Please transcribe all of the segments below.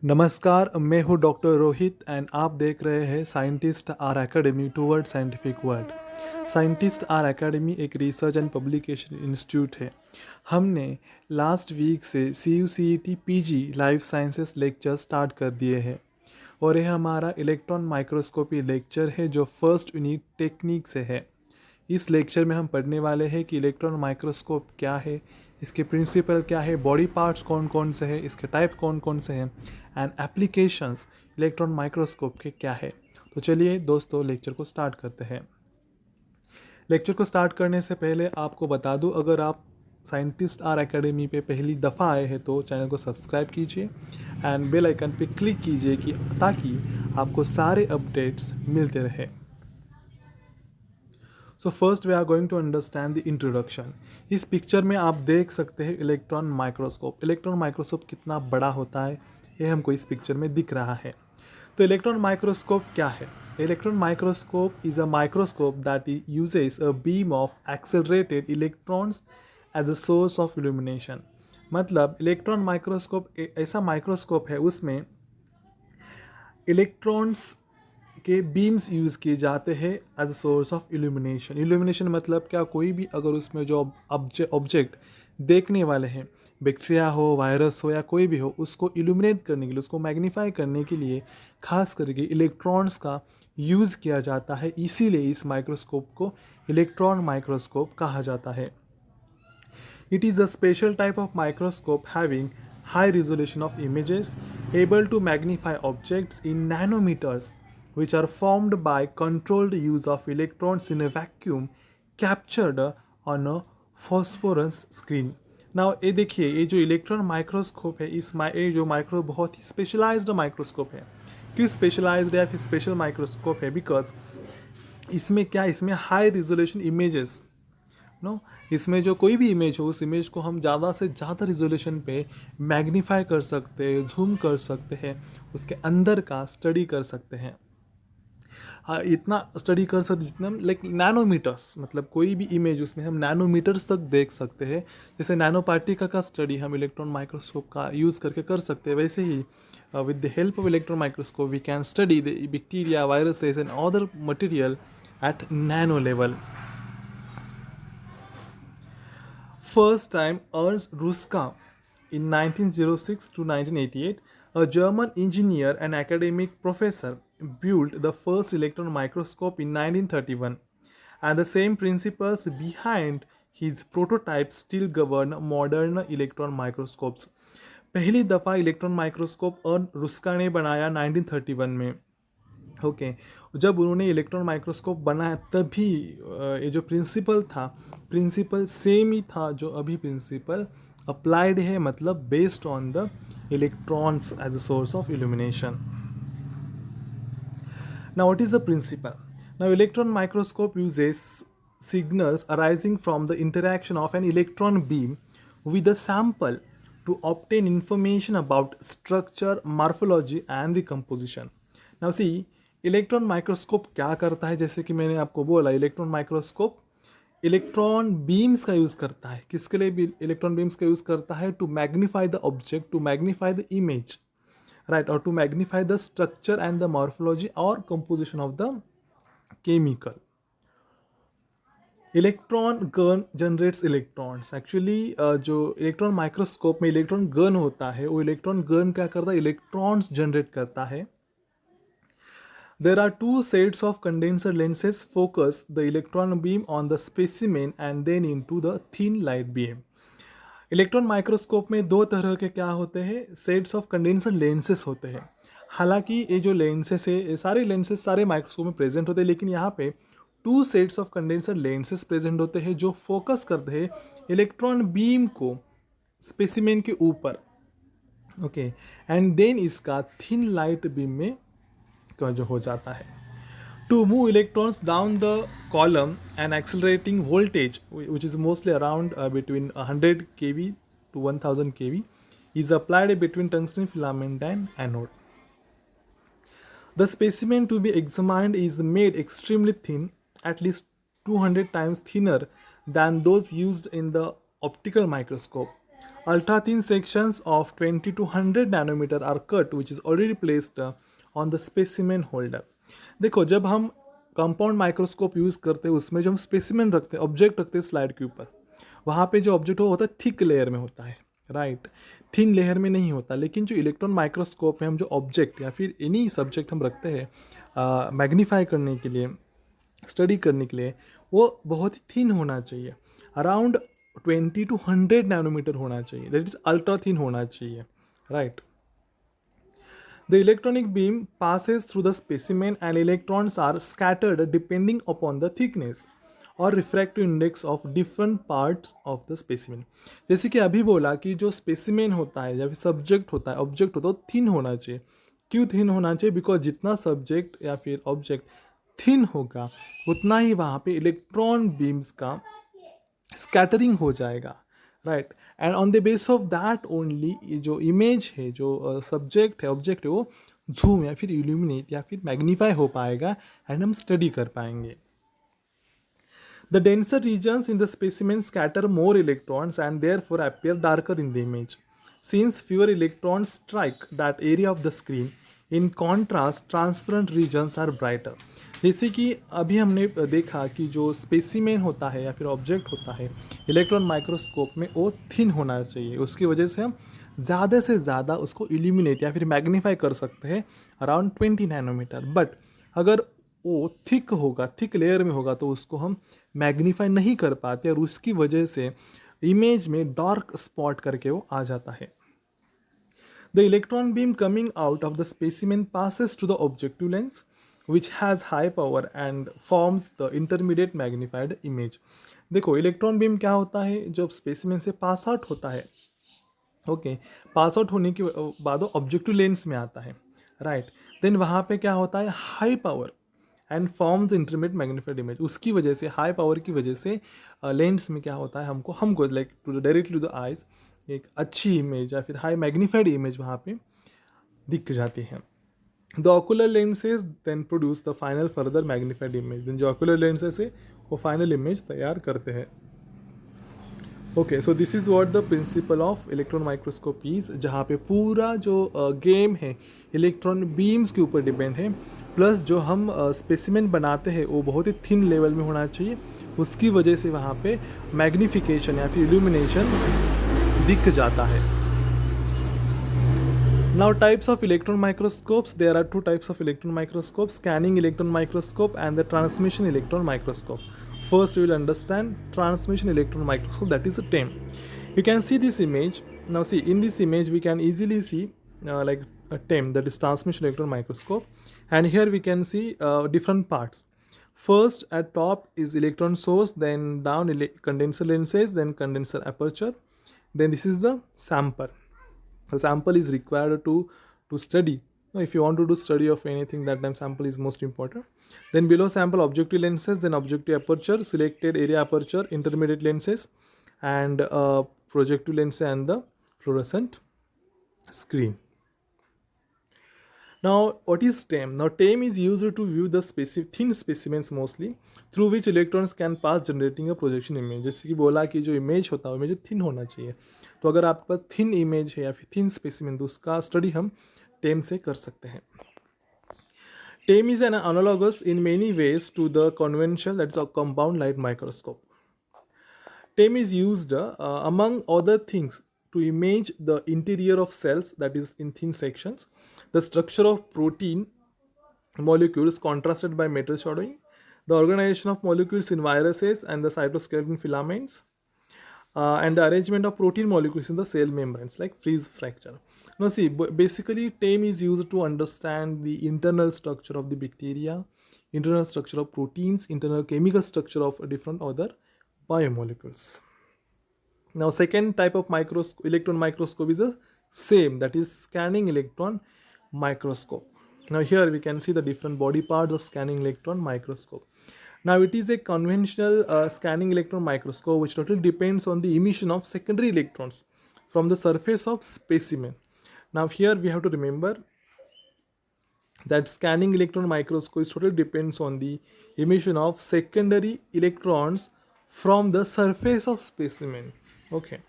नमस्कार, मैं हूँ डॉक्टर रोहित एंड आप देख रहे हैं scientist R academy toward scientific world. Scientist R academy एक रिसर्च एंड पब्लिकेशन इंस्टीट्यूट है। हमने लास्ट वीक से CUCET PG life sciences lecture start कर दिए हैं और यह हमारा इलेक्ट्रॉन माइक्रोस्कोपी लेक्चर है जो फर्स्ट यूनिट टेक्निक से है। इस लेक्चर में हम पढ़ने वाले हैं कि इलेक्ट्रॉन माइक्रोस्कोप क्या है, इसके प्रिंसिपल क्या है, बॉडी पार्ट्स कौन कौन से हैं, इसके टाइप कौन कौन से हैं एंड एप्लीकेशंस इलेक्ट्रॉन माइक्रोस्कोप के क्या है। तो चलिए दोस्तों लेक्चर को स्टार्ट करते हैं। लेक्चर को स्टार्ट करने से पहले आपको बता दूं, अगर आप साइंटिस्ट आर एकेडमी पे पहली दफ़ा आए हैं तो चैनल को सब्सक्राइब कीजिए एंड बेल आइकन पे क्लिक कीजिए कि ताकि आपको सारे अपडेट्स मिलते रहे। So first we are going to understand the introduction. इस पिक्चर में आप देख सकते हैं इलेक्ट्रॉन माइक्रोस्कोप। इलेक्ट्रॉन माइक्रोस्कोप कितना बड़ा होता है ये हमको इस पिक्चर में दिख रहा है। तो इलेक्ट्रॉन माइक्रोस्कोप क्या है? Electron microscope is a microscope that uses a beam of accelerated electrons as a source of illumination. मतलब इलेक्ट्रॉन माइक्रोस्कोप ऐसा माइक्रोस्कोप है उसमें इलेक्ट्रॉन्स के बीम्स यूज़ किए जाते हैं as a source of illumination. Illumination मतलब क्या, कोई भी अगर उसमें जो ऑब्जेक्ट देखने वाले हैं, बैक्टीरिया हो, वायरस हो या कोई भी हो, उसको इल्यूमिनेट करने के लिए, उसको मैग्नीफाई करने के लिए खास करके इलेक्ट्रॉन्स का यूज़ किया जाता है। इसीलिए इस माइक्रोस्कोप को इलेक्ट्रॉन माइक्रोस्कोप कहा जाता है। It is a special type of microscope having high resolution of images, able to magnify objects in nanometers, which are formed by controlled use of electrons in a vacuum captured on a phosphorus screen. Now ये देखिए, ये जो electron microscope है, ये जो micro बहुत ही specialised microscope है। क्यों स्पेशलाइज्ड या फिर स्पेशल माइक्रोस्कोप है? बिकॉज इसमें क्या, इसमें हाई रिजोल्यूशन इमेजेस नो इसमें जो कोई भी इमेज हो, उस इमेज को हम ज़्यादा से ज़्यादा रिजोल्यूशन पे मैग्नीफाई कर सकते हैं, जूम कर सकते हैं, उसके अंदर का स्टडी कर सकते हैं। हाँ, इतना स्टडी कर सकते जितना लाइक नैनोमीटर्स, मतलब कोई भी इमेज उसमें हम नैनोमीटर्स तक देख सकते हैं। जैसे नैनो पार्टिकल का स्टडी हम इलेक्ट्रॉन माइक्रोस्कोप का यूज़ करके कर सकते हैं, वैसे ही with the help of electron microscope we can study the bacteria, viruses and other material at nano level. First time Ernst Ruska in 1906 to 1988, a German engineer and academic professor, built the first electron microscope in 1931, and the same principles behind his prototype still govern modern electron microscopes. पहली दफ़ा electron microscope earn रुस्का ने बनाया 1931 में। Okay जब उन्होंने electron microscope बनाया तभी ये जो प्रिंसिपल था, प्रिंसिपल सेम ही था जो अभी प्रिंसिपल अप्लाइड है, मतलब based on the electrons as a source of illumination. Now, what is the principle? Now, electron microscope uses signals arising from the interaction of an electron beam with a sample to obtain information about structure, morphology and the composition. Now, see, electron microscope क्या करता है? जैसे कि मैंने आपको बोला, electron microscope electron beams का use करता है। किसके लिए भी इलेक्ट्रॉन बीम्स का यूज़ करता है? To magnify the object, to magnify the image, right, or to magnify the structure and the morphology or composition of the chemical. Electron gun generates electrons. Actually जो electron microscope में electron gun होता है, वो electron gun क्या करता है? Electrons generate करता है। There are two sets of condenser lenses focus the electron beam on the specimen and then into the thin light beam. Electron microscope में दो तरह के क्या होते हैं? सेट्स ऑफ कंडेंसर लेंसेस होते हैं। हालांकि ये जो लेंसेस है, ये सारे लेंसेस सारे माइक्रोस्कोप में प्रेजेंट होते हैं, लेकिन यहाँ पे two sets of condenser lenses present होते हैं जो फोकस करते हैं इलेक्ट्रॉन बीम को स्पेसिमेन के ऊपर। ओके एंड देन इसका थिन लाइट बीम में जो हो जाता है। To move electrons down the column, an accelerating voltage, which is mostly around between 100 kV to 1000 kV, is applied between tungsten filament and anode. The specimen to be examined is made extremely thin, at least 200 times thinner than those used in the optical microscope. ultra thin sections of 20 to 100 nanometer are cut which is already placed on the specimen holder. देखो जब हम compound microscope use करते हैं उसमें जो हम specimen रखते हैं, ऑब्जेक्ट रखते हैं स्लाइड के ऊपर, वहाँ पे जो ऑब्जेक्ट होता है थिक लेयर में होता है, राइट, थिन लेयर में नहीं होता. लेकिन जो इलेक्ट्रॉन माइक्रोस्कोप में हम जो ऑब्जेक्ट या फिर एनी सब्जेक्ट हम रखते हैं मैग्नीफाई करने के लिए, स्टडी करने के लिए, वो बहुत ही थिन होना चाहिए, अराउंड 20 to 100 नैनोमीटर होना चाहिए, दैट इज अल्ट्रा थिन होना चाहिए, right. The electronic beam passes through the specimen and electrons are scattered depending upon the thickness और refractive index of different parts of the specimen. जैसे कि अभी बोला कि जो स्पेसिमेन होता है या फिर सब्जेक्ट होता है, ऑब्जेक्ट होता है, वो थिन होना चाहिए. क्यों थिन होना चाहिए? बिकॉज जितना सब्जेक्ट या फिर ऑब्जेक्ट थिन होगा उतना ही वहाँ पे इलेक्ट्रॉन बीम्स का स्कैटरिंग हो जाएगा, right. And on the base of that only जो इमेज है, जो सब्जेक्ट है, ऑब्जेक्ट है, वो जूम या फिर इल्यूमिनेट या फिर मैग्नीफाई हो पाएगा एंड हम स्टडी कर पाएंगे. The denser regions in the specimen scatter more electrons and therefore appear darker in the image. Since fewer electrons strike that area of the screen, in contrast, transparent regions are brighter. जैसे कि अभी हमने देखा कि जो specimen होता है या फिर ऑब्जेक्ट होता है इलेक्ट्रॉन माइक्रोस्कोप में, वो थिन होना चाहिए. उसकी वजह से हम ज़्यादा से ज़्यादा उसको इल्यूमिनेट या फिर मैग्नीफाई कर सकते हैं अराउंड 20 नैनोमीटर. बट अगर वो थिक होगा, थिक लेयर में होगा, तो उसको हम मैग्नीफाई नहीं कर पाते और उसकी वजह से इमेज में डार्क स्पॉट करके वो आ जाता है. The electron beam coming out of the specimen passes to the objective lens which has high power and forms the intermediate magnified image. देखो इलेक्ट्रॉन बीम क्या होता है, जब स्पेसिमेन से पास आउट होता है, ओके, पास आउट होने के बाद वो ऑब्जेक्टिव लेंस में आता है, राइट. देन वहाँ पे क्या होता है, high power and form the intermediate magnified image. उसकी वजह से, हाई पावर की वजह से लेंस में क्या होता है, हमको like to directly to the eyes एक अच्छी इमेज या फिर हाई मैग्नीफाइड इमेज वहाँ पे दिख जाती है. The ocular lenses then produce the final further magnified image. Then जो ऑकुलर लेंसेज है वो फाइनल इमेज तैयार करते हैं. Okay, so this is what the principle of electron microscope is, जहाँ पे पूरा जो गेम है इलेक्ट्रॉन बीम्स के ऊपर डिपेंड है. प्लस जो हम स्पेसिमेन बनाते हैं वो बहुत ही थिन लेवल में होना चाहिए. उसकी वजह से वहाँ पे मैग्नीफिकेशन या फिर इल्यूमिनेशन दिख जाता है. Now types of electron microscopes. There are two types of electron microscopes: scanning electron microscope and the transmission electron microscope. First you will understand transmission electron microscope, that is a TEM. You can see this image. Now see, in this image we can easily see like a TEM, that is transmission electron microscope, and here we can see different parts. First at top is electron source, then down condenser lenses, then condenser aperture, then this is the sample. A sample is required to study. Now, if you want to do study of anything, that time sample is most important. Then below sample objective lenses, then objective aperture, selected area aperture, intermediate lenses, and projective lens and the fluorescent screen. Now, what is TEM? Now, TEM is used to view the thin specimens mostly, through which electrons can pass, generating a projection image. जैसे कि बोला कि जो image होता है वो image thin होना चाहिए. तो अगर आपके पास थिन इमेज है या फिर थिन स्पेसिमेन, तो उसका स्टडी हम TEM से कर सकते हैं. TEM is an analogous in many ways to the conventional, that is a compound light microscope. TEM is used among other things to image the interior of cells, that is in thin sections, the structure of protein molecules contrasted by metal shadowing, the organization of molecules in viruses and the cytoskeleton filaments, and the arrangement of protein molecules in the cell membranes like freeze fracture. Now see, basically TEM is used to understand the internal structure of the bacteria, internal structure of proteins, internal chemical structure of different other biomolecules. Now second type of electron microscope is the same, that is scanning electron microscope. Now here we can see the different body parts of scanning electron microscope. Now it is a conventional scanning electron microscope which totally depends on the emission of secondary electrons from the surface of specimen. Now here we have to remember that scanning electron microscope totally depends on the emission of secondary electrons from the surface of specimen. Okay.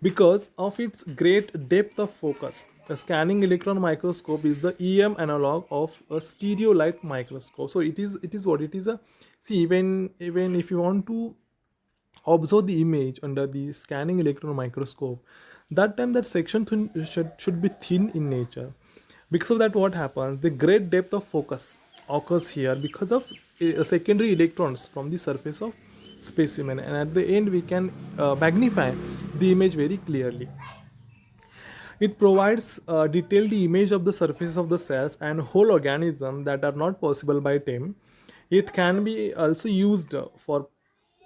because of its great depth of focus. A scanning electron microscope is the EM analog of a stereo light microscope. So it is what it is a see even if you want to observe the image under the scanning electron microscope, that time that section should be thin in nature. Because of that, what happens, the great depth of focus occurs here because of secondary electrons from the surface of specimen, and at the end we can magnify the image very clearly. It provides a detailed image of the surface of the cells and whole organism that are not possible by TEM. It can be also used for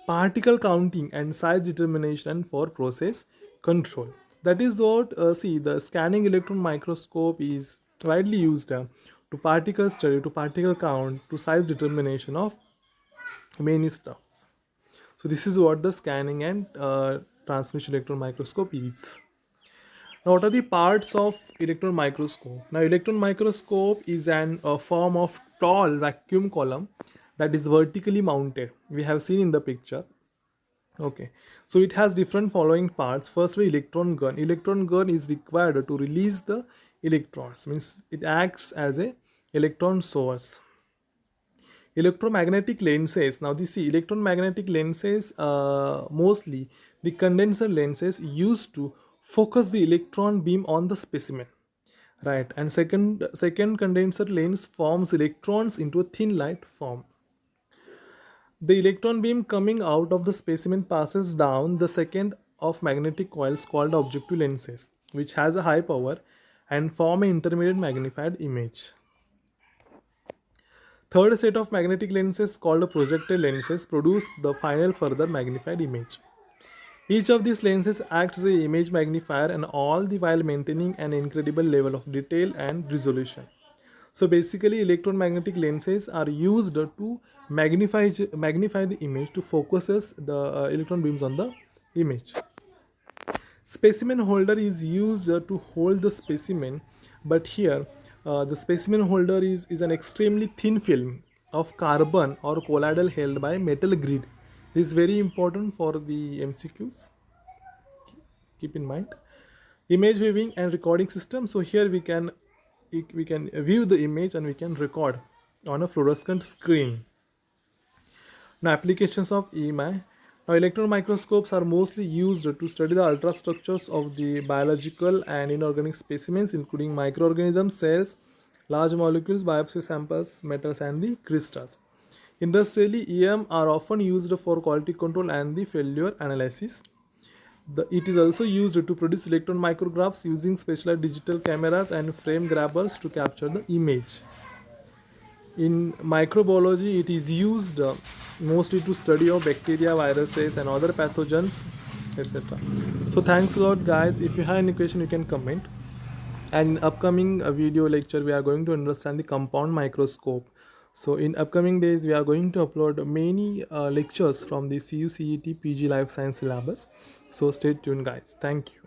particle counting and size determination for process control. That is what see the scanning electron microscope is widely used to particle study, to particle count, to size determination of many stuff. So this is what the scanning and transmission electron microscope is. Now, what are the parts of electron microscope? Now, electron microscope is a form of tall vacuum column that is vertically mounted. We have seen in the picture. Okay, so it has different following parts. Firstly, electron gun. Electron gun is required to release the electrons. Means it acts as a electron source. Electromagnetic lenses. Now, this electromagnetic lenses, mostly the condenser lenses used to focus the electron beam on the specimen, right? And second condenser lens forms electrons into a thin light form. The electron beam coming out of the specimen passes down the second of magnetic coils called objective lenses, which has a high power and form an intermediate magnified image. Third set of magnetic lenses called projected lenses produce the final further magnified image. Each of these lenses acts as an image magnifier, and all the while maintaining an incredible level of detail and resolution. So basically electromagnetic lenses are used to magnify the image, to focuses the electron beams on the image. Specimen holder is used to hold the specimen, but here the specimen holder is an extremely thin film of carbon or colloidal held by metal grid. This is very important for the MCQs. Keep in mind. Image viewing and recording system. So here we can view the image and we can record on a fluorescent screen. Now, applications of EMI. Now, electron microscopes are mostly used to study the ultrastructures of the biological and inorganic specimens, including microorganisms, cells, large molecules, biopsy samples, metals, and the crystals. Industrially, EM are often used for quality control and the failure analysis. It is also used to produce electron micrographs using specialized digital cameras and frame grabbers to capture the image. In microbiology, it is used mostly to study of bacteria, viruses, and other pathogens, etc. So thanks a lot, guys. If you have any question, you can comment. And in upcoming video lecture, we are going to understand the compound microscope. So in upcoming days, we are going to upload many lectures from the CUCET PG Life Science syllabus. So stay tuned, guys. Thank you.